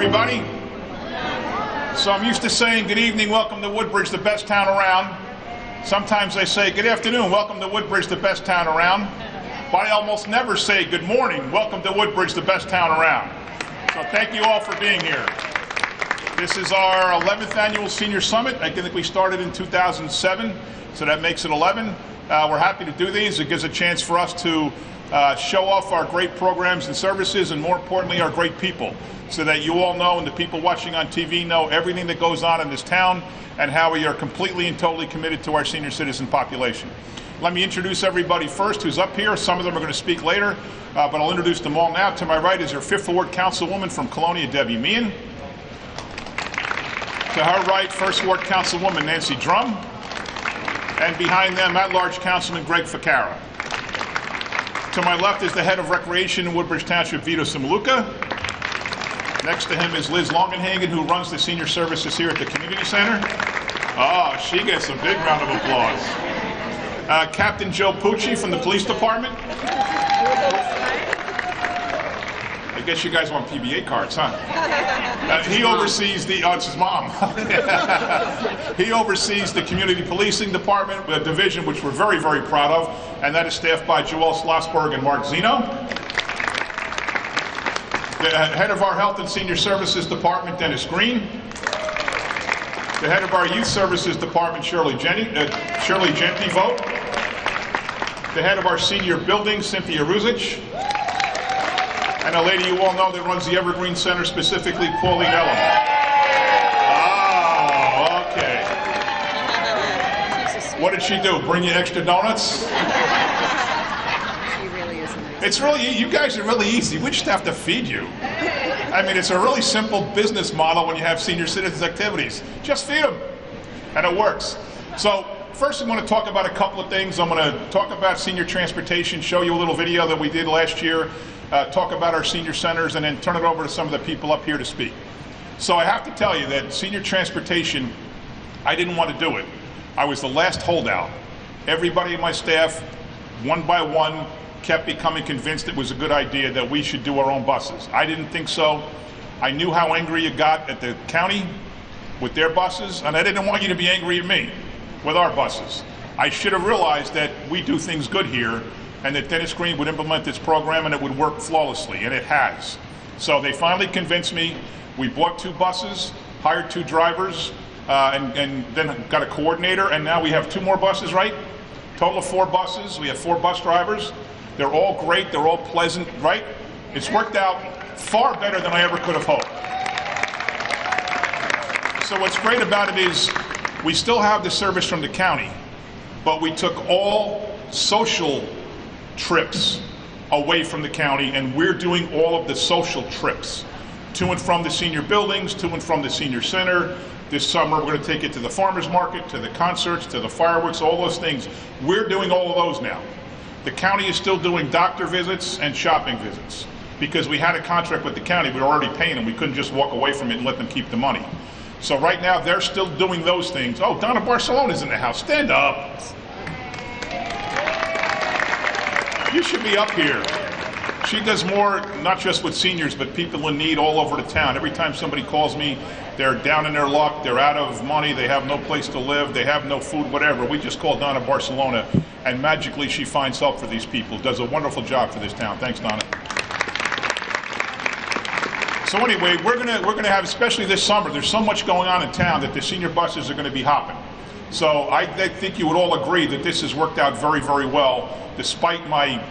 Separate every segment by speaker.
Speaker 1: everybody. So I'm used to saying good evening, welcome to Woodbridge, the best town around. Sometimes I say good afternoon, welcome to Woodbridge, the best town around. But I almost never say good morning, welcome to Woodbridge, the best town around. So thank you all for being here. This is our 11th annual Senior Summit. I think we started in 2007, so that makes it 11. We're happy to do these. It gives a chance for us to show off our great programs and services, and more importantly, our great people, so that you all know and the people watching on TV know everything that goes on in this town and how we are completely and totally committed to our senior citizen population. Let me introduce everybody first who's up here. Some of them are going to speak later, but I'll introduce them all now. To my right is our 5th Ward Councilwoman from Colonia, Debbie Meehan. To her right, 1st Ward Councilwoman Nancy Drum. And behind them, at-large Councilman Greg Ficara. To my left is the head of Recreation in Woodbridge Township, Vito Simaluka. Next to him is Liz Longenhagen, who runs the senior services here at the Community Center. Oh, she gets a big round of applause. Captain Joe Pucci from the Police Department. I guess you guys want PBA cards, huh? He oversees the, oh, it's his mom. He oversees the Community Policing Department, a division which we're very, very proud of, and that is staffed by Joel Schlossberg and Mark Zeno. The head of our Health and Senior Services Department, Dennis Green. The head of our Youth Services Department, Shirley Gentivote. The head of our Senior Building, Cynthia Ruzich. And a lady you all know that runs the Evergreen Center, specifically Pauline Ellen. Oh, okay. What did she do? Bring you extra donuts?
Speaker 2: She really is nice.
Speaker 1: It's really, you guys are really easy. We just have to feed you. I mean, it's a really simple business model when you have senior citizens activities. Just feed them, and it works. So first I'm going to talk about a couple of things. I'm going to talk about senior transportation, show you a little video that we did last year, talk about our senior centers, and then turn it over to some of the people up here to speak. So I have to tell you that senior transportation, I didn't want to do it. I was the last holdout. Everybody in my staff, one by one, kept becoming convinced it was a good idea that we should do our own buses. I didn't think so. I knew how angry you got at the county with their buses, and I didn't want you to be angry at me with our buses. I should have realized that we do things good here, and that Dennis Green would implement this program and it would work flawlessly, and it has. So they finally convinced me. We bought 2 buses, hired 2 drivers, and then got a coordinator, and now we have 2 more buses, right? Total of 4 buses. We have 4 bus drivers. They're all great, they're all pleasant, right? It's worked out far better than I ever could have hoped. So what's great about it is we still have the service from the county, but we took all social trips away from the county, and we're doing all of the social trips to and from the senior buildings, to and from the senior center. This summer we're going to take it to the farmers market, to the concerts, to the fireworks, all those things. We're doing all of those now. The county is still doing doctor visits and shopping visits because we had a contract with the county. We were already paying them. We couldn't just walk away from it and let them keep the money. So right now they're still doing those things. Oh, Donna Barcelona's in the house. Stand up. You should be up here. She does more, not just with seniors, but people in need all over the town. Every time somebody calls me, they're down in their luck, they're out of money, they have no place to live, they have no food, whatever. We just call Donna Barcelona, and magically she finds help for these people. Does a wonderful job for this town. Thanks, Donna. So anyway, we're gonna have, especially this summer, there's so much going on in town that the senior buses are going to be hopping. So I think you would all agree that this has worked out very, very well. Despite my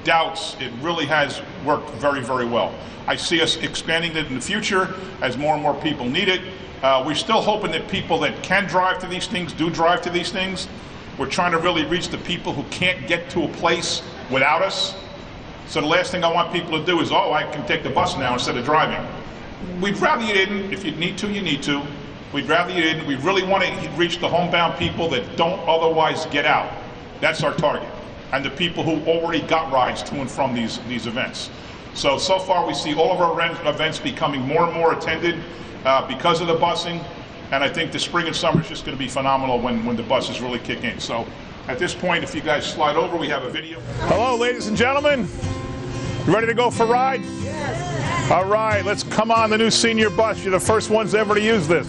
Speaker 1: doubts, it really has worked very, very well. I see us expanding it in the future as more and more people need it. We're still hoping that people that can drive to these things do drive to these things. We're trying to really reach the people who can't get to a place without us. So the last thing I want people to do is, oh, I can take the bus now instead of driving. We'd rather you didn't. If you need to, you need to. We'd rather you didn't. We really want to reach the homebound people that don't otherwise get out. That's our target. And the people who already got rides to and from these events. So far we see all of our events becoming more and more attended because of the busing. And I think the spring and summer is just going to be phenomenal when the buses really kick in. So at this point, if you guys slide over, we have a video. Hello, ladies and gentlemen. You ready to go for a ride? Yes. All right, let's Come on, the new senior bus. You're the first ones ever to use this.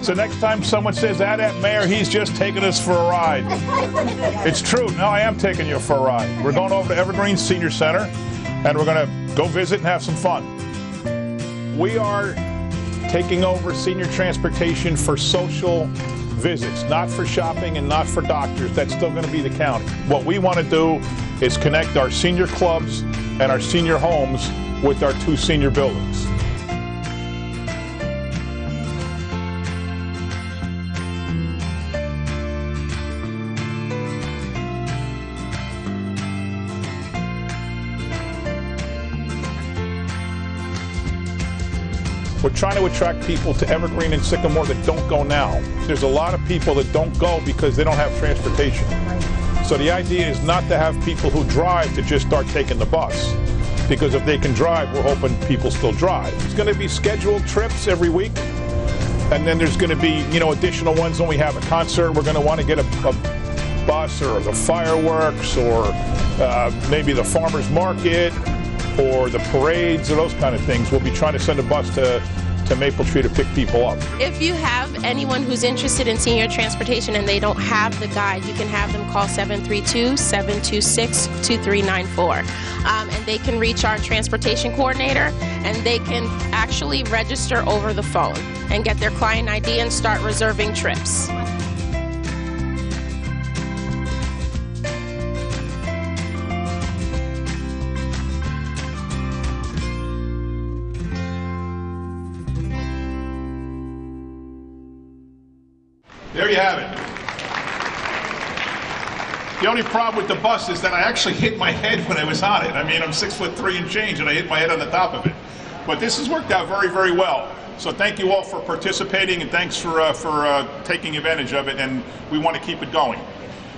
Speaker 1: So next time someone says, that mayor, he's just taking us for a ride. It's true. No, I am taking you for a ride. We're going over to Evergreen Senior Center, and we're going to go visit and have some fun. We are taking over senior transportation for social visits, not for shopping and not for doctors. That's still going to be the county. What we want to do is connect our senior clubs and our senior homes with our 2 senior buildings. We're trying to attract people to Evergreen and Sycamore that don't go now. There's a lot of people that don't go because they don't have transportation. So the idea is not to have people who drive to just start taking the bus. Because if they can drive, we're hoping people still drive. It's going to be scheduled trips every week. And then there's going to be, additional ones when we have a concert. We're going to want to get a bus or the fireworks or maybe the farmer's market or the parades or those kind of things. We'll be trying to send a bus to Maple Tree to pick people up.
Speaker 2: If you have anyone who's interested in senior transportation and they don't have the guide, you can have them call 732-726-2394. And they can reach our transportation coordinator, and they can actually register over the phone and get their client ID and start reserving trips.
Speaker 1: There you have it. The only problem with the bus is that I actually hit my head when I was on it. I mean, I'm 6'3" and change, and I hit my head on the top of it. But this has worked out very, very well. So thank you all for participating, and thanks for taking advantage of it, and we want to keep it going.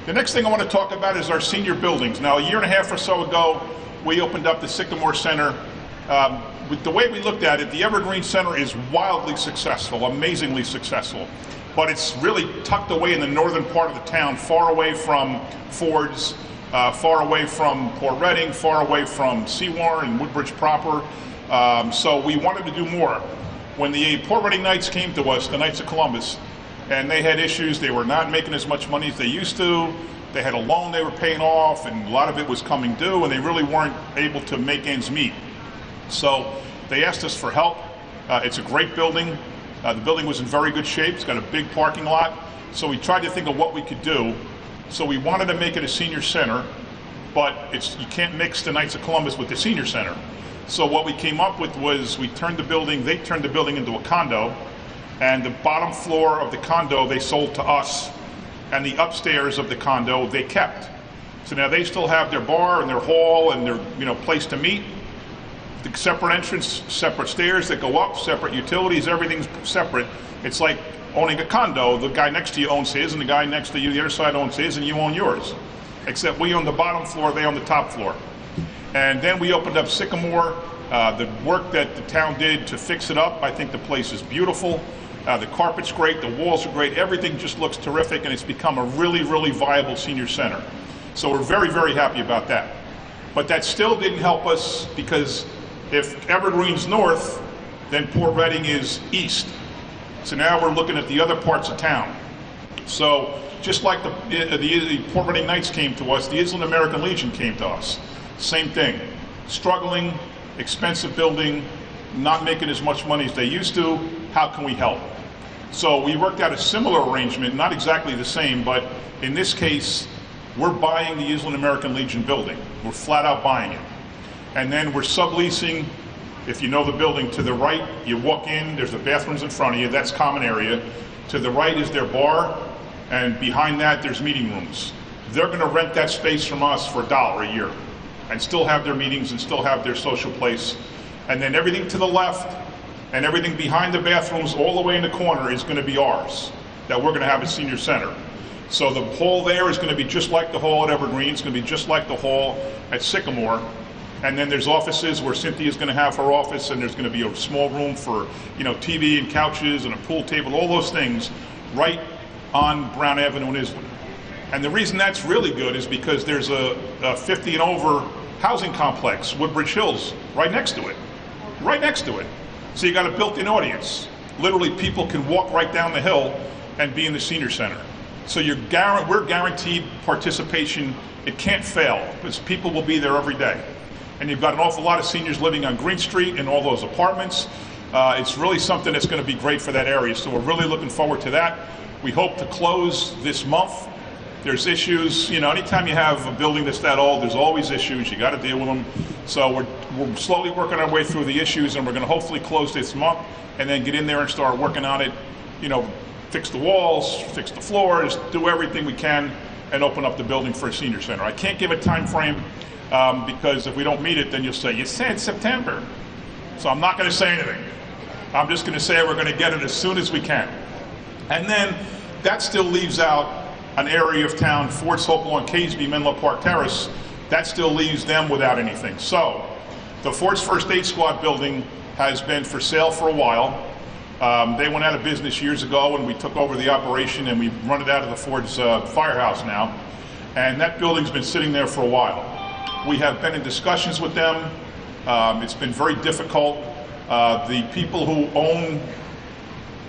Speaker 1: The next thing I want to talk about is our senior buildings. Now, a year and a half or so ago, we opened up the Sycamore Center. With the way we looked at it, the Evergreen Center is wildly successful, amazingly successful. But it's really tucked away in the northern part of the town, far away from Ford's, far away from Port Reading, far away from Sewaren and Woodbridge proper. So we wanted to do more. When the Port Reading Knights came to us, the Knights of Columbus, and they had issues, they were not making as much money as they used to. They had a loan they were paying off, and a lot of it was coming due, and they really weren't able to make ends meet. So they asked us for help. It's a great building. The building was in very good shape. It's got a big parking lot. So we tried to think of what we could do. So we wanted to make it a senior center, but you can't mix the Knights of Columbus with the senior center. So what we came up with was they turned the building into a condo, and the bottom floor of the condo they sold to us, and the upstairs of the condo they kept. So now they still have their bar and their hall and their place to meet. The separate entrance, separate stairs that go up, separate utilities, everything's separate. It's like owning a condo. The guy next to you owns his, and the guy next to you, the other side, owns his, and you own yours. Except we own the bottom floor, they own the top floor. And then we opened up Sycamore. The work that the town did to fix it up, I think the place is beautiful. The carpet's great, the walls are great, everything just looks terrific, and it's become a really, really viable senior center. So we're very, very happy about that. But that still didn't help us, because if Evergreen's north, then Port Reading is east. So now we're looking at the other parts of town. So just like the Port Reading Knights came to us, the Island American Legion came to us. Same thing. Struggling, expensive building, not making as much money as they used to. How can we help? So we worked out a similar arrangement, not exactly the same, but in this case, we're buying the Island American Legion building. We're flat out buying it. And then we're subleasing, if you know the building, to the right, you walk in, there's the bathrooms in front of you, that's common area. To the right is their bar, and behind that there's meeting rooms. They're gonna rent that space from us for $1 a year, and still have their meetings and still have their social place. And then everything to the left, and everything behind the bathrooms all the way in the corner is gonna be ours, that we're gonna have a senior center. So the hall there is gonna be just like the hall at Evergreen, it's gonna be just like the hall at Sycamore. And then there's offices where Cynthia's going to have her office, and there's going to be a small room for, TV and couches and a pool table, all those things, right on Brown Avenue in Island. And the reason that's really good is because there's a 50 and over housing complex, Woodbridge Hills, right next to it. Right next to it. So you got a built-in audience. Literally, people can walk right down the hill and be in the senior center. So we're guaranteed participation. It can't fail because people will be there every day. And you've got an awful lot of seniors living on Green Street in all those apartments. It's really something that's going to be great for that area. So we're really looking forward to that. We hope to close this month. There's issues, anytime you have a building that's that old, there's always issues. You got to deal with them. So we're slowly working our way through the issues, and we're going to hopefully close this month and then get in there and start working on it. Fix the walls, fix the floors, do everything we can, and open up the building for a senior center. I can't give a time frame because if we don't meet it, then you'll say, you said September. So I'm not going to say anything. I'm just going to say we're going to get it as soon as we can. And then that still leaves out an area of town, Ford's, Hopewell, and Caseby, Menlo Park Terrace, that still leaves them without anything. So the Ford's First Aid Squad building has been for sale for a while. They went out of business years ago when we took over the operation, and we run it out of the Ford's firehouse now. And that building's been sitting there for a while. We have been in discussions with them. It's been very difficult. The people who own,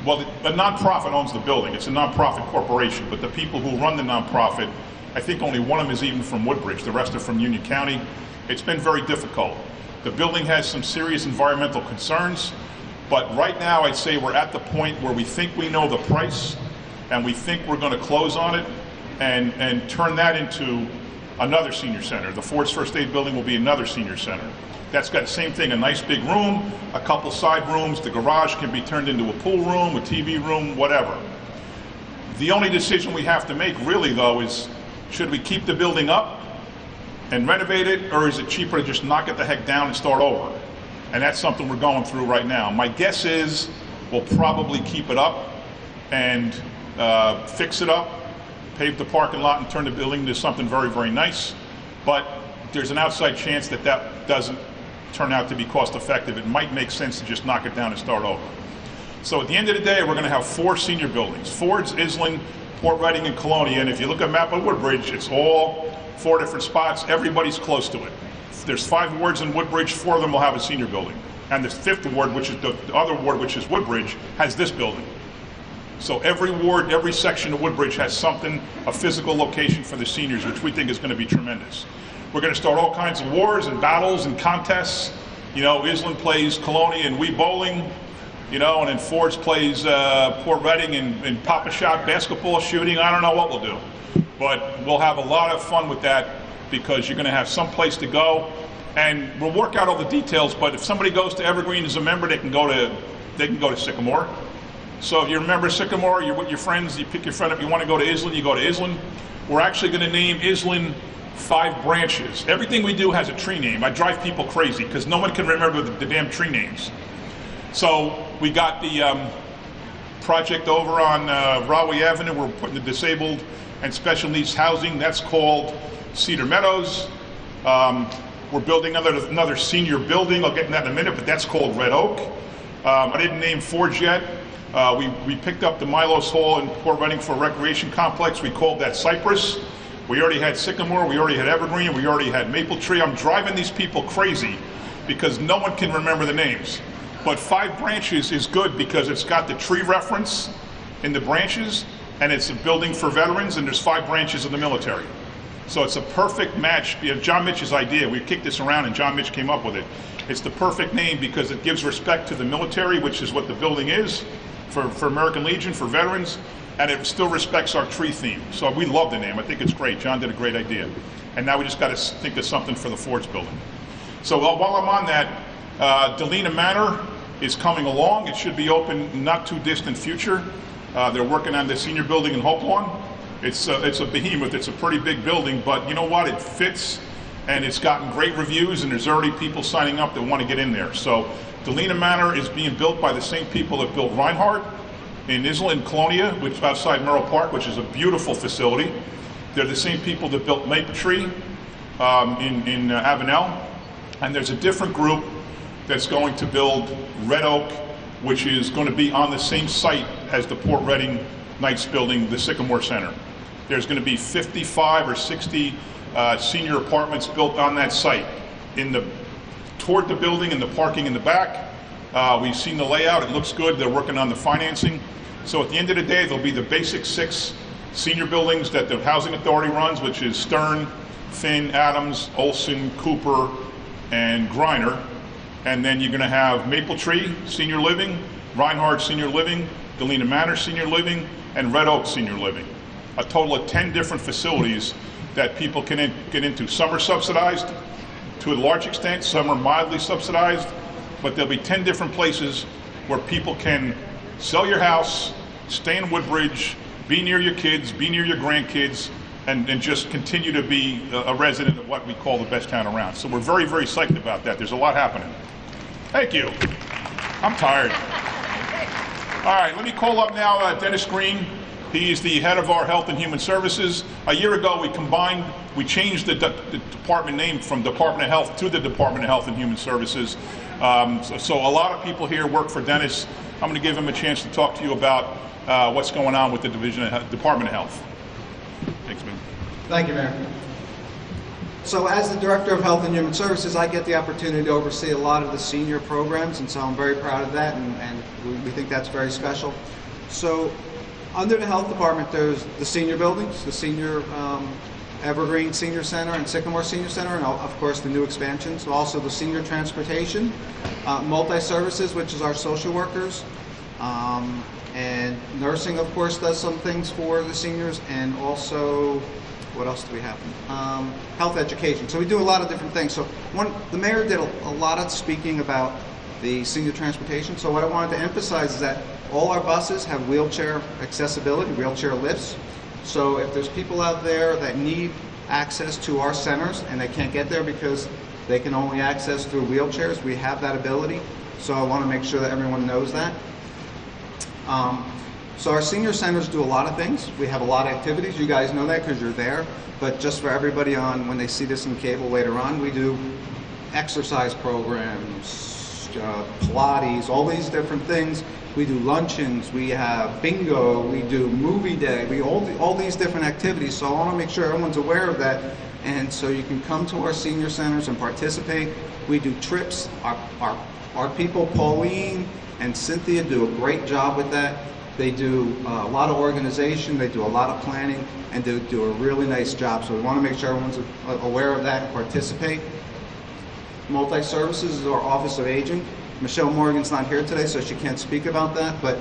Speaker 1: a nonprofit owns the building. It's a nonprofit corporation, but the people who run the nonprofit, I think only one of them is even from Woodbridge. The rest are from Union County. It's been very difficult. The building has some serious environmental concerns, but right now I'd say we're at the point where we think we know the price, and we think we're going to close on it and turn that into another senior center. The Ford's First Aid building will be another senior center. That's got the same thing, a nice big room, a couple side rooms. The garage can be turned into a pool room, a TV room, whatever. The only decision we have to make really though is, should we keep the building up and renovate it, or is it cheaper to just knock it the heck down and start over? And that's something we're going through right now. My guess is we'll probably keep it up and fix it up, pave the parking lot and turn the building into something very, very nice. But there's an outside chance that that doesn't turn out to be cost effective. It might make sense to just knock it down and start over. So at the end of the day, we're going to have 4 senior buildings: Ford's, Island, Port Reading, and Colonia. And if you look at a map of Woodbridge, it's all 4 different spots. Everybody's close to it. There's 5 wards in Woodbridge. 4 of them will have a senior building. And the 5th ward, which is the other ward, which is Woodbridge, has this building. So every ward, every section of Woodbridge has something, a physical location for the seniors, which we think is going to be tremendous. We're going to start all kinds of wars and battles and contests. Island plays Colonia and Wii Bowling, and then Ford's plays Port Reading and Papa Shot basketball shooting. I don't know what we'll do, but we'll have a lot of fun with that because you're going to have some place to go, and we'll work out all the details. But if somebody goes to Evergreen as a member, they can go to Sycamore. So if you remember Sycamore, you're with your friends, you pick your friend up, you want to go to Island, you go to Island. We're actually going to name Island 5 branches. Everything we do has a tree name. I drive people crazy because no one can remember the damn tree names. So we got the project over on Rahway Avenue. We're putting the disabled and special needs housing. That's called Cedar Meadows. We're building another senior building. I'll get into that in a minute, but that's called Red Oak. I didn't name Ford's yet. We picked up the Milos Hall in Port Reading for a recreation complex. We called that Cypress. We already had Sycamore, we already had Evergreen, we already had Maple Tree. I'm driving these people crazy because no one can remember the names. But 5 branches is good because it's got the tree reference in the branches, and it's a building for veterans, and there's 5 branches of the military. So it's a perfect match. John Mitch's idea, we kicked this around and John Mitch came up with it. It's the perfect name because it gives respect to the military, which is what the building is, for American Legion, for veterans, and it still respects our tree theme. So we love the name. I think it's great. John did a great idea. And now we just got to think of something for the Ford's building. So while I'm on that, Delina Manor is coming along. It should be open not too distant future. They're working on the senior building in Hopewell. It's a behemoth. It's a pretty big building, but you know what? It fits, and it's gotten great reviews, and there's already people signing up that want to get in there. So Delina Manor is being built by the same people that built Reinhardt in Island, Colonia, which is outside Merrill Park, which is a beautiful facility. They're the same people that built Maple Tree in Avenel. And there's a different group that's going to build Red Oak, which is going to be on the same site as the Port Reading Knights building, the Sycamore Center. There's going to be 55 or 60 senior apartments built on that site. Toward the building and the parking in the back. We've seen the layout, it looks good, they're working on the financing. So at the end of the day, there'll be the basic 6 senior buildings that the Housing Authority runs, which is Stern, Finn, Adams, Olson, Cooper, and Griner. And then you're going to have Maple Tree Senior Living, Reinhardt Senior Living, Galena Manor Senior Living, and Red Oak Senior Living. A total of 10 different facilities that people can get into. Some are subsidized to a large extent, some are mildly subsidized, but there'll be 10 different places where people can sell your house, stay in Woodbridge, be near your kids, be near your grandkids, and just continue to be a resident of what we call the best town around. So we're very, very psyched about that. There's a lot happening. Thank you. I'm tired. All right, let me call up now Dennis Green. He's the head of our Health and Human Services. A year ago, we changed the department name from Department of Health to the Department of Health and Human Services. So a lot of people here work for Dennis. I'm going to give him a chance to talk to you about what's going on with the Department of Health. Thanks, man.
Speaker 3: Thank you, Mayor. So as the Director of Health and Human Services, I get the opportunity to oversee a lot of the senior programs, and so I'm very proud of that, and we think that's very special. So under the Health Department, there's the senior buildings, the senior Evergreen Senior Center and Sycamore Senior Center, and of course the new expansions. Also the senior transportation, multi-services, which is our social workers, and nursing, of course, does some things for the seniors, and also, what else do we have? Health education. So we do a lot of different things. So the mayor did a lot of speaking about the senior transportation. So what I wanted to emphasize is that all our buses have wheelchair accessibility, wheelchair lifts. So if there's people out there that need access to our centers and they can't get there because they can only access through wheelchairs, we have that ability. So I want to make sure that everyone knows that. So our senior centers do a lot of things. We have a lot of activities. You guys know that because you're there. But just for everybody when they see this in cable later on, we do exercise programs, Pilates, all these different things. We do luncheons, we have bingo, we do movie day, all these different activities. So I want to make sure everyone's aware of that. And so you can come to our senior centers and participate. We do trips. Our people, Pauline and Cynthia, do a great job with that. They do a lot of organization, they do a lot of planning, and they do a really nice job. So we want to make sure everyone's aware of that and participate. Multi-services is our Office of Aging. Michelle Morgan's not here today, so she can't speak about that, but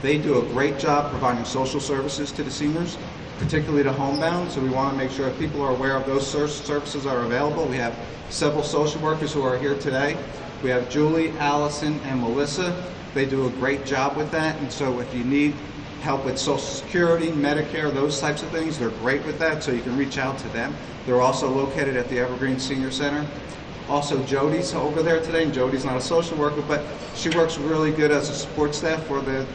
Speaker 3: they do a great job providing social services to the seniors, particularly to homebound. So we want to make sure that people are aware of those services are available. We have several social workers who are here today. We have Julie, Allison, and Melissa. They do a great job with that, and so if you need help with Social Security, Medicare, those types of things, they're great with that, so you can reach out to them. They're also located at the Evergreen Senior Center. Also, Jody's over there today, and Jody's not a social worker, but she works really good as a support staff for the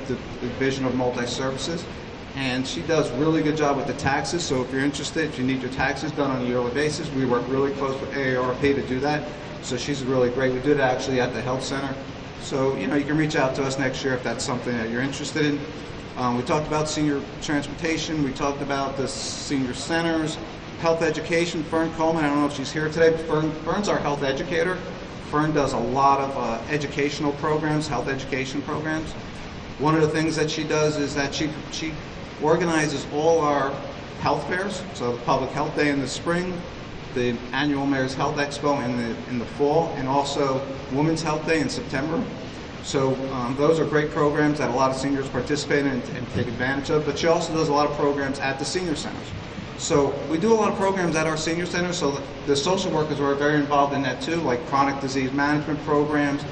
Speaker 3: Division of Multi-Services, and she does a really good job with the taxes. So if you're interested, if you need your taxes done on a yearly basis, we work really close with AARP to do that. So she's really great. We do it actually at the health center. So, you can reach out to us next year if that's something that you're interested in. We talked about senior transportation. We talked about the senior centers. Health education, Fern Coleman, I don't know if she's here today, but Fern's our health educator. Fern does a lot of educational programs, health education programs. One of the things that she does is that she organizes all our health fairs. So the Public Health Day in the spring, the annual Mayor's Health Expo in the fall, and also Women's Health Day in September. So those are great programs that a lot of seniors participate in and take advantage of, but she also does a lot of programs at the senior centers. So we do a lot of programs at our senior centers, so the social workers are very involved in that too, like chronic disease management programs,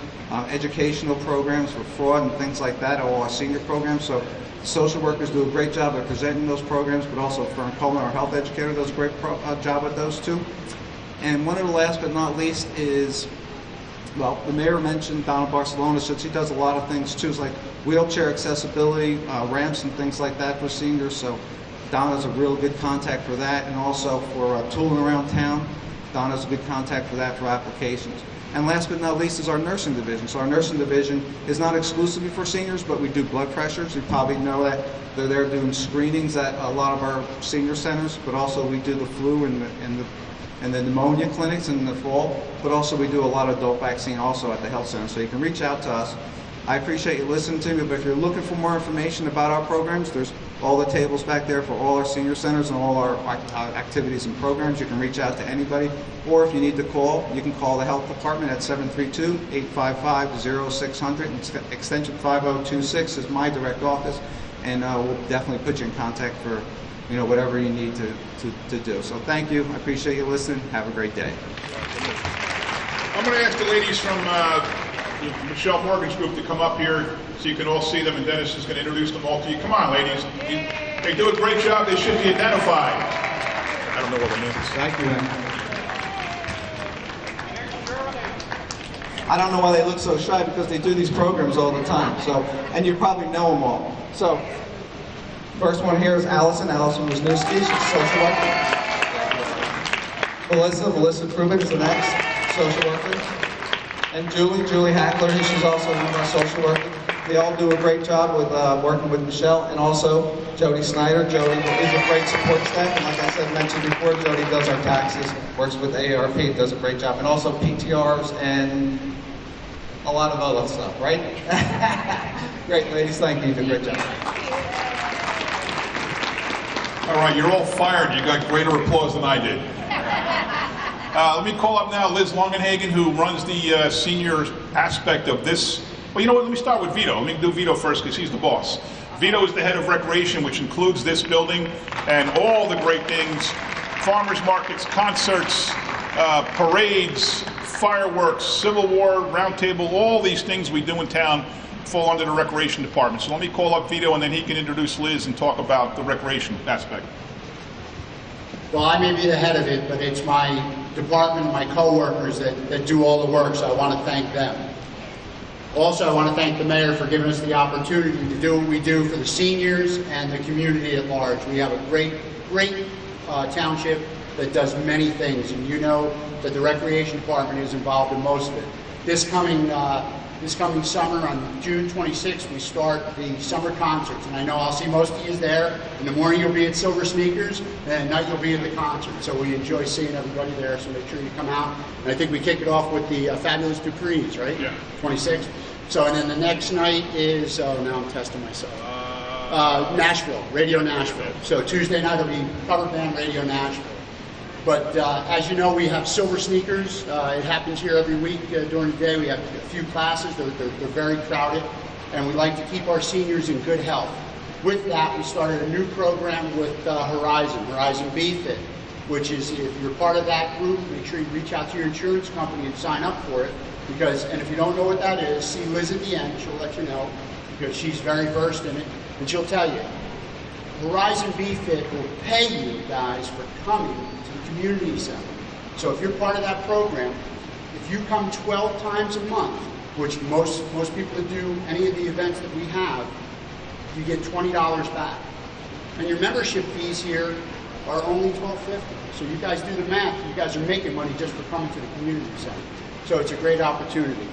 Speaker 3: educational programs for fraud and things like that, all our senior programs. So social workers do a great job of presenting those programs, but also Fern Coleman, our health educator, does a great job at those too. And one of the last but not least is, well, the mayor mentioned Donna Barcelona, so she does a lot of things too, like wheelchair accessibility, ramps and things like that for seniors. So Donna's a real good contact for that, and also for tooling around town. Donna's a good contact for that, for applications. And last but not least is our nursing division. So our nursing division is not exclusively for seniors, but we do blood pressures. You probably know that they're there doing screenings at a lot of our senior centers, but also we do the flu and the pneumonia clinics in the fall, but also we do a lot of adult vaccine also at the health center. So you can reach out to us. I appreciate you listening to me, but if you're looking for more information about our programs, there's all the tables back there for all our senior centers and all our activities and programs. You can reach out to anybody, or if you need to call, you can call the health department at 732-855-0600, and extension 5026 is my direct office, and we'll definitely put you in contact for whatever you need to do. So thank you. I appreciate you listening. Have a great day.
Speaker 1: I'm going to ask the ladies from Michelle Morgan's group to come up here so you can all see them, and Dennis is going to introduce them all to you. Come on, ladies. They do a great job. They should be identified. I don't know what the name is.
Speaker 3: Thank you, I don't know why they look so shy, because they do these programs all the time. So, and you probably know them all. So, first one here is Allison. Allison Wisniewski. She's a social worker. Melissa Krubik is the next social worker. And Julie Hackler, she's also one of our social workers. They all do a great job with working with Michelle, and also Jody Snyder. Jody is a great support staff, and like I said, mentioned before, Jody does our taxes, works with AARP, does a great job, and also PTRs and a lot of other stuff, right? Great, ladies, thank you. You did a great job.
Speaker 1: All right, you're all fired. You got greater applause than I did. Let me call up now Liz Longenhagen, who runs the senior aspect of this. Well, you know what? Let me start with Vito. Let me do Vito first, because he's the boss. Vito is the head of recreation, which includes this building and all the great things: farmers markets, concerts, parades, fireworks, Civil War roundtable. All these things we do in town fall under the recreation department. So let me call up Vito, and then he can introduce Liz and talk about the recreation aspect.
Speaker 4: Well, I may be the head of it, but it's my department, my co-workers that do all the work, so I want to thank them. Also, I want to thank the mayor for giving us the opportunity to do what we do for the seniors and the community at large. We have a great township that does many things, and you know that the recreation department is involved in most of it. This coming summer, on June 26th, we start the summer concerts, and I know I'll see most of you there. In the morning you'll be at Silver Sneakers, and at night you'll be at the concert. So we enjoy seeing everybody there, so make sure you come out. And I think we kick it off with the Fabulous Duprees, right? Yeah. 26th. So, and then the next night is, oh, now I'm testing myself. Nashville, Radio Nashville. So Tuesday night will be cover band Radio Nashville. But as you know, we have Silver Sneakers. It happens here every week during the day. We have a few classes. They're very crowded, and we like to keep our seniors in good health. With that, we started a new program with Horizon BFit, which is, if you're part of that group, make sure you reach out to your insurance company and sign up for it. And if you don't know what that is, see Liz at the end. She'll let you know, because she's very versed in it, and she'll tell you. Horizon BFit will pay you guys for coming to the community center. So if you're part of that program, if you come 12 times a month, which most people that do any of the events that we have, you get $20 back. And your membership fees here are only $12.50. So you guys do the math. You guys are making money just for coming to the community center. So it's a great opportunity.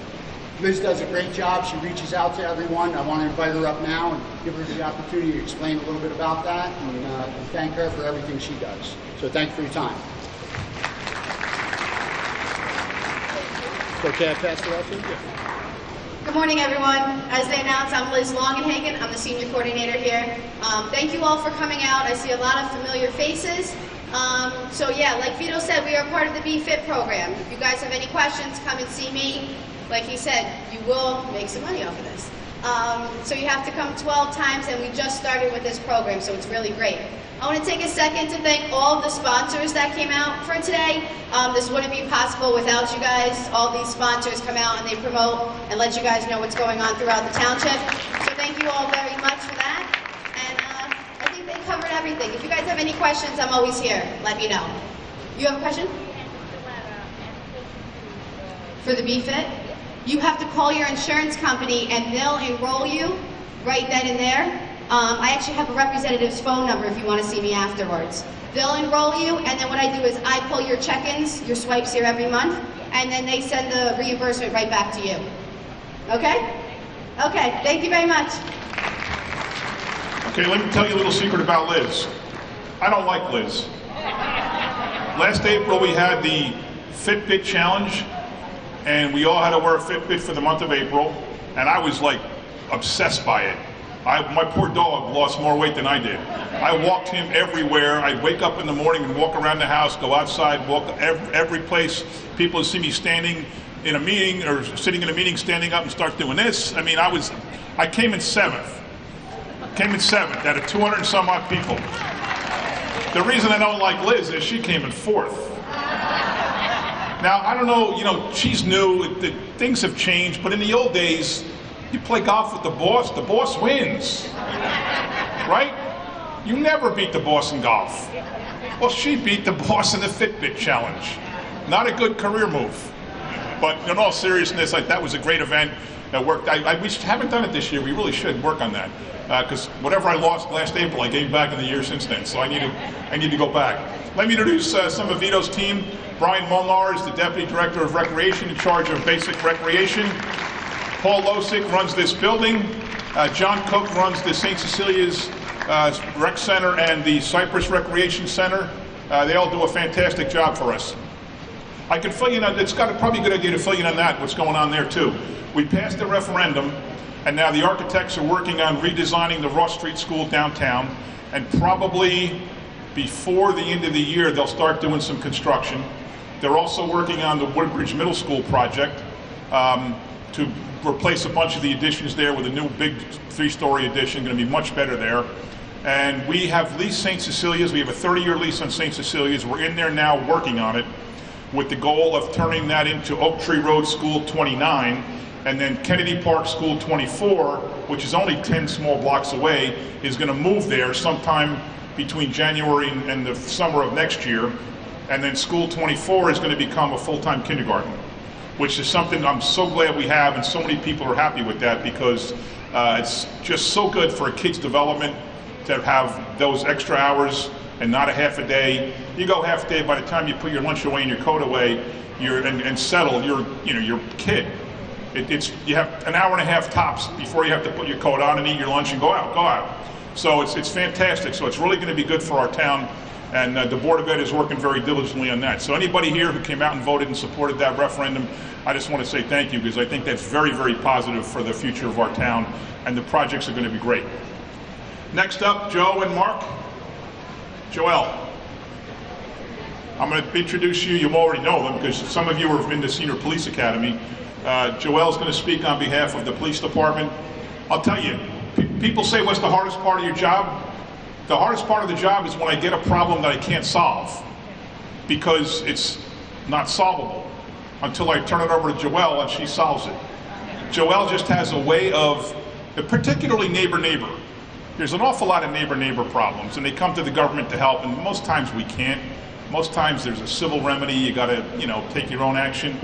Speaker 4: Liz does a great job. She reaches out to everyone. I want to invite her up now and give her the opportunity to explain a little bit about that, and thank her for everything she does. So thank you for your time. Okay, I pass it out to you.
Speaker 5: Good morning, everyone. As they announced, I'm Liz Longenhagen. I'm the senior coordinator here. Thank you all for coming out. I see a lot of familiar faces. So yeah, like Vito said, we are part of the BFit program. If you guys have any questions, come and see me. Like he said, you will make some money off of this. So you have to come 12 times, and we just started with this program, so it's really great. I want to take a second to thank all of the sponsors that came out for today. This wouldn't be possible without you guys. All these sponsors come out and they promote and let you guys know what's going on throughout the township. So thank you all very much for that. And I think they covered everything. If you guys have any questions, I'm always here. Let me know. You have a question? For the BFit? You have to call your insurance company and they'll enroll you right then and there. I actually have a representative's phone number if you want to see me afterwards. they'll enroll you, and then what I do is I pull your check-ins, your swipes here every month, and then they send the reimbursement right back to you. Okay? Okay, thank you very much.
Speaker 1: Okay, let me tell you a little secret about Liz. I don't like Liz. Last April we had the Fitbit challenge, and we all had to wear a Fitbit for the month of April, and I was like obsessed by it. My poor dog lost more weight than I did. I walked him everywhere. I'd wake up in the morning and walk around the house, go outside, walk every place. People would see me standing in a meeting or sitting in a meeting, standing up and start doing this. I mean, I came in seventh. Came in seventh out of 200 and some odd people. The reason I don't like Liz is she came in fourth. Now, I don't know, you know, she's new, things have changed, but in the old days, you play golf with the boss wins, right? You never beat the boss in golf. Well, she beat the boss in the Fitbit challenge. Not a good career move. But in all seriousness, that was a great event. It worked. We haven't done it this year. We really should work on that. Because whatever I lost last April, I gained back in the year since then. So I need to go back. Let me introduce some of Vito's team. Brian Molnar is the Deputy Director of Recreation in charge of basic recreation. Paul Losick runs this building. John Cook runs the St. Cecilia's Rec Center and the Cypress Recreation Center. They all do a fantastic job for us. I can fill you in on, it's probably a good idea to fill you in on that, what's going on there too. We passed the referendum, and now the architects are working on redesigning the Ross Street School downtown, and probably before the end of the year they'll start doing some construction. They're also working on the Woodbridge Middle School project to replace a bunch of the additions there with a new big 3-story addition, going to be much better there. And we have leased St. Cecilia's. We have a 30-year lease on St. Cecilia's. We're in there now working on it with the goal of turning that into Oak Tree Road School 29, and then Kennedy Park School 24, which is only 10 small blocks away, is going to move there sometime between January and the summer of next year. And then School 24 is going to become a full-time kindergarten, which is something I'm so glad we have, and so many people are happy with that, because it's just so good for a kid's development to have those extra hours and not a half a day. You go half a day, by the time you put your lunch away and your coat away, and settle, you're a kid. You have an hour and a half tops before you have to put your coat on and eat your lunch and go out. So it's fantastic. So it's really going to be good for our town, and the Board of Ed is working very diligently on that. So anybody here who came out and voted and supported that referendum, I just want to say thank you, because I think that's very, very positive for the future of our town, and the projects are going to be great. Next up, Joe and Mark. Joelle. I'm going to introduce you. You already know them, because some of you are in the Senior Police Academy. Joelle's going to speak on behalf of the police department. I'll tell you, people say, what's the hardest part of your job? The hardest part of the job is when I get a problem that I can't solve, because it's not solvable until I turn it over to Joelle and she solves it. Joelle just has a way of, particularly neighbor-neighbor. There's an awful lot of neighbor-neighbor problems, and they come to the government to help, and most times we can't. Most times there's a civil remedy, you gotta, take your own action.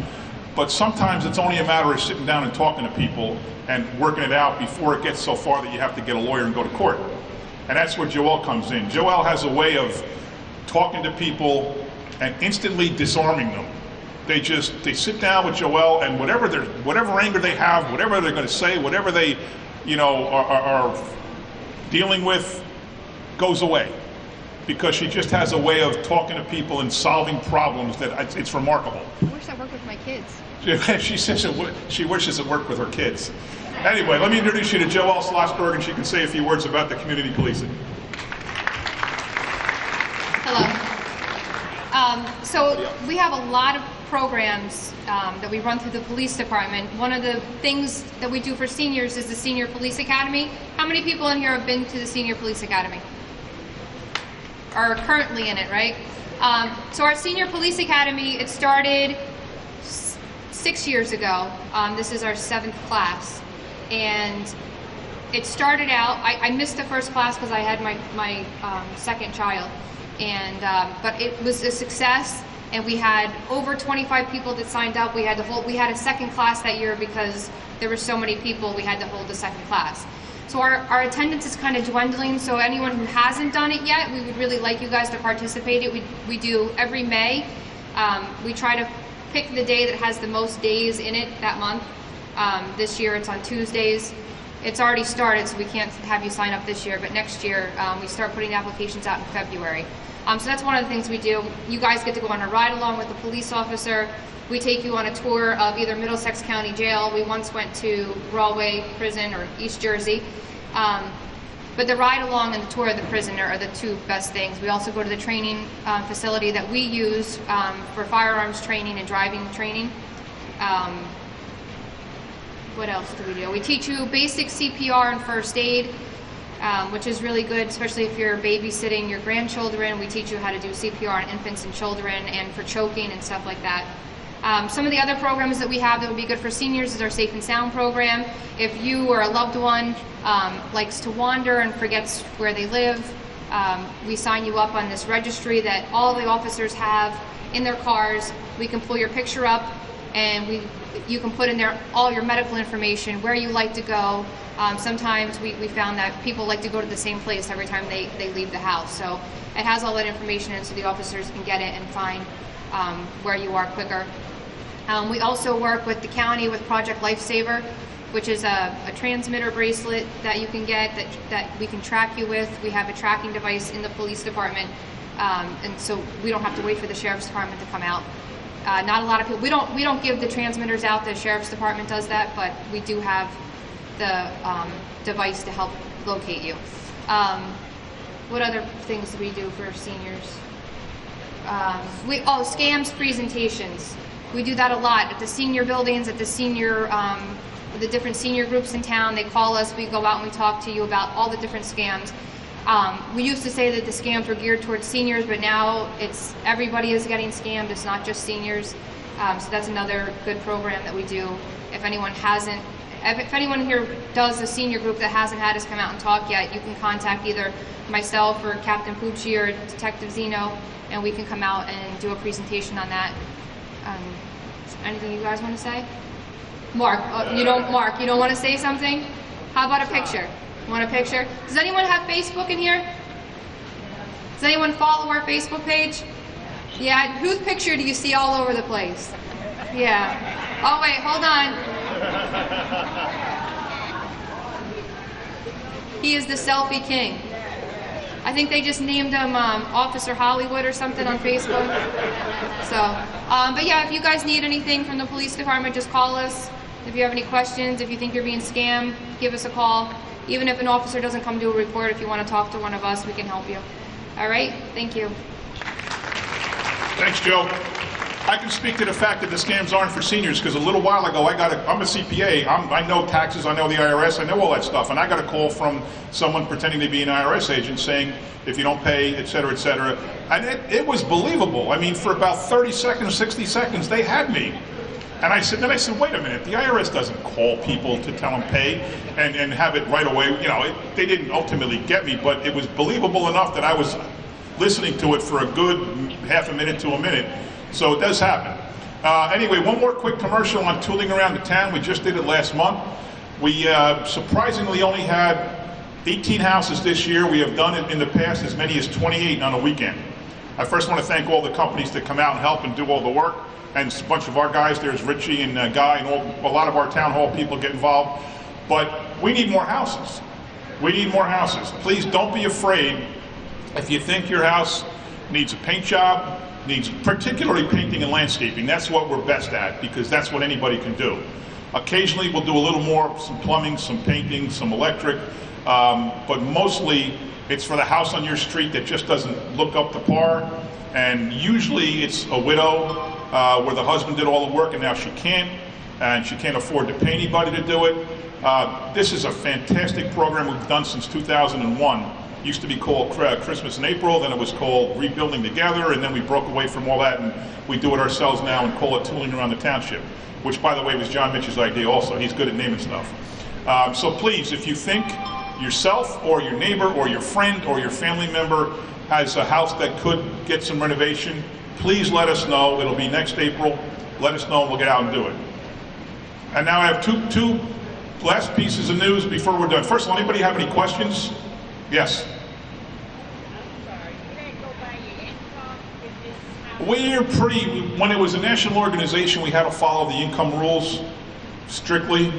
Speaker 1: But sometimes it's only a matter of sitting down and talking to people and working it out before it gets so far that you have to get a lawyer and go to court. And that's where Joelle comes in. Joelle has a way of talking to people and instantly disarming them. They sit down with Joelle, and whatever anger they have, whatever they're going to say, whatever they, are dealing with, goes away, because she just has a way of talking to people and solving problems that it's remarkable.
Speaker 6: I wish I worked with my kids.
Speaker 1: She says she wishes it worked with her kids. Anyway, let me introduce you to Joelle Schlossberg, and she can say a few words about the community policing.
Speaker 6: Hello. So we have a lot of programs that we run through the police department. One of the things that we do for seniors is the Senior Police Academy. How many people in here have been to the Senior Police Academy? Are currently in it, right? So our Senior Police Academy, it started 6 years ago. This is our 7th class. And it started out, I missed the first class because I had my second child. And but it was a success, and we had over 25 people that signed up. We had a second class that year because there were so many people, we had to hold the second class. So our attendance is kind of dwindling, so anyone who hasn't done it yet, we would really like you guys to participate. We do every May. We try to pick the day that has the most days in it that month. This year it's on Tuesdays. It's already started, so we can't have you sign up this year, but next year we start putting applications out in February. So that's one of the things we do. You guys get to go on a ride along with the police officer. We take you on a tour of either Middlesex County Jail. We once went to Galway Prison or East Jersey. But the ride along and the tour of the prison are the two best things. We also go to the training facility that we use for firearms training and driving training. What else do we do? We teach you basic CPR and first aid, which is really good, especially if you're babysitting your grandchildren. We teach you how to do CPR on infants and children and for choking and stuff like that. Some of the other programs that we have that would be good for seniors is our Safe and Sound program. If you or a loved one likes to wander and forgets where they live, we sign you up on this registry that all the officers have in their cars. We can pull your picture up and you can put in there all your medical information, where you like to go. Sometimes we found that people like to go to the same place every time they leave the house. So it has all that information in so the officers can get it and find where you are quicker. We also work with the county with Project Lifesaver, which is a transmitter bracelet that you can get that we can track you with. We have a tracking device in the police department, and so we don't have to wait for the sheriff's department to come out. Not a lot of people. We don't give the transmitters out. The sheriff's department does that, but we do have the device to help locate you. What other things do we do for seniors? Scams presentations. We do that a lot at the senior buildings, at the senior, the different senior groups in town. They call us. We go out and we talk to you about all the different scams. We used to say that the scams were geared towards seniors, but now everybody is getting scammed. It's not just seniors. So that's another good program that we do. If anyone here does a senior group that hasn't had us come out and talk yet, you can contact either myself or Captain Pucci or Detective Zeno, and we can come out and do a presentation on that. Anything you guys want to say? Mark, you don't want to say something? How about a picture? Want a picture? Does anyone have Facebook in here? Does anyone follow our Facebook page? Yeah, whose picture do you see all over the place? Yeah. Oh wait, hold on. He is the selfie king. I think they just named him Officer Hollywood or something on Facebook. So, but yeah, if you guys need anything from the police department, just call us. If you have any questions, if you think you're being scammed, give us a call. Even if an officer doesn't come do a report, if you want to talk to one of us, we can help you. All right? Thank you.
Speaker 1: Thanks, Joe. I can speak to the fact that the scams aren't for seniors because a little while ago I'm a CPA. I know taxes, I know the IRS, I know all that stuff, and I got a call from someone pretending to be an IRS agent saying if you don't pay, et cetera, and it was believable. I mean, for about 30 seconds, 60 seconds, they had me. And I said, wait a minute, the IRS doesn't call people to tell them pay and have it right away. You know, they didn't ultimately get me, but it was believable enough that I was listening to it for a good half a minute to a minute. So it does happen. Anyway, one more quick commercial on tooling around the town. We just did it last month. We surprisingly only had 18 houses this year. We have done it in the past as many as 28 on a weekend. I first want to thank all the companies that come out and help and do all the work. And a bunch of our guys, there's Richie and Guy and a lot of our town hall people get involved. But we need more houses. We need more houses. Please don't be afraid if you think your house needs a paint job, needs particularly painting and landscaping. That's what we're best at because that's what anybody can do. Occasionally we'll do a little more, some plumbing, some painting, some electric, but mostly it's for the house on your street that just doesn't look up to par. And usually it's a widow where the husband did all the work and now she can't afford to pay anybody to do it. This is a fantastic program we've done since 2001. It used to be called Christmas in April, then it was called Rebuilding Together, and then we broke away from all that and we do it ourselves now and call it Tooling Around the Township, which by the way was John Mitch's idea also. He's good at naming stuff. So please, if you think yourself or your neighbor or your friend or your family member has a house that could get some renovation, please let us know. It'll be next April. Let us know and we'll get out and do it. And now I have two last pieces of news before we're done. First of all, anybody have any questions? Yes. We're when it was a national organization, we had to follow the income rules strictly.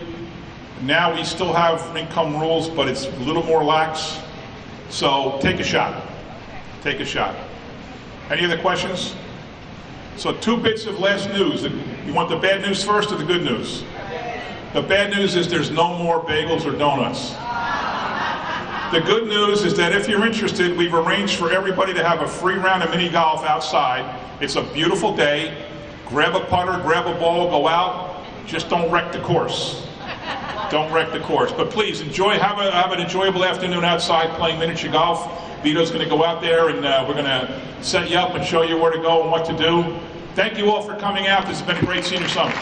Speaker 1: Now we still have income rules, but it's a little more lax. So take a shot. Take a shot. Any other questions? So 2 bits of last news. You want the bad news first or the good news? The bad news is there's no more bagels or donuts. The good news is that if you're interested, we've arranged for everybody to have a free round of mini golf outside. It's a beautiful day. Grab a putter, grab a ball, go out. Just don't wreck the course. Don't wreck the course. But please enjoy, have an enjoyable afternoon outside playing miniature golf. Vito's going to go out there and we're going to set you up and show you where to go and what to do. Thank you all for coming out. This has been a great senior summer.